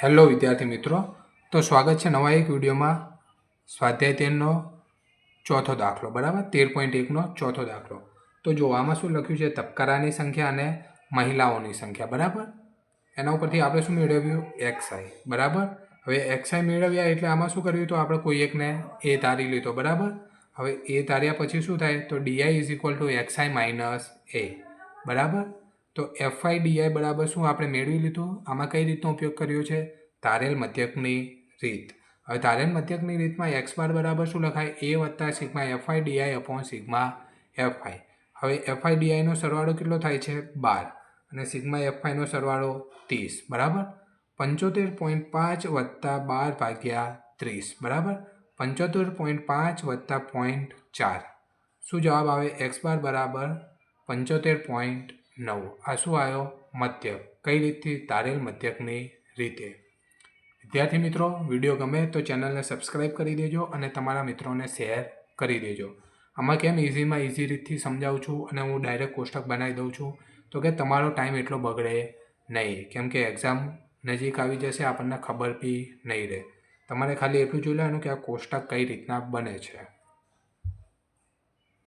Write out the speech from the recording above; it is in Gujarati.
હેલો વિદ્યાર્થી મિત્રો, તો સ્વાગત છે નવા એક વિડીયોમાં. સ્વાધ્યાય 13નો ચોથો દાખલો, બરાબર. 13.1નો ચોથો દાખલો. તો જો આમાં શું લખ્યું છે, તબક્કાની સંખ્યા અને મહિલાઓની સંખ્યા, બરાબર. એના ઉપરથી આપણે શું મેળવ્યું, એક્સઆઈ, બરાબર. હવે એક્સઆઈ મેળવ્યા એટલે આમાં શું કર્યું, તો આપણે કોઈ એકને એ ધારી લીધો, બરાબર. હવે એ ધાર્યા પછી શું થાય, તો DI is equal to XI minus A, બરાબર. તો એફઆઈ ડીઆઈ બરાબર શું આપણે મેળવી લીધું. આમાં કઈ રીતનો ઉપયોગ કર્યો છે, તારેલ મધ્યકની રીત. હવે તારેલ મધ્યકની રીતમાં એક્સ બાર બરાબર શું લખાય, એ વત્તા sigma F I D I upon sigma F I. હવે એફઆઈ ડીઆઈનો સરવાળો કેટલો થાય છે, 12, અને સિગ્મા એફઆઈનો સરવાળો 30, બરાબર. 75.5 વત્તા 12 ભાગ્યા 30, બરાબર. 75.5 વત્તા 0.4, શું જવાબ આવે, એક્સ બાર બરાબર 75.9. આ શું આવ્યો, મધ્યક. કઈ રીતથી, તારેલ મધ્યકની રીતે. વિદ્યાર્થી મિત્રો, વિડીયો ગમે તો ચેનલને સબસ્ક્રાઈબ કરી દેજો અને તમારા મિત્રોને શેર કરી દેજો. આમાં કેમ ઇઝીમાં ઇઝી રીતથી સમજાવું છું અને હું ડાયરેક્ટ કોષ્ટક બનાવી દઉં છું, તો કે તમારો ટાઈમ એટલો બગડે નહીં, કેમ કે એક્ઝામ નજીક આવી જશે, આપણને ખબર બી નહીં રહે. તમારે ખાલી એટલું જોઈ લેવાનું કે આ કોષ્ટક કઈ રીતના બને છે.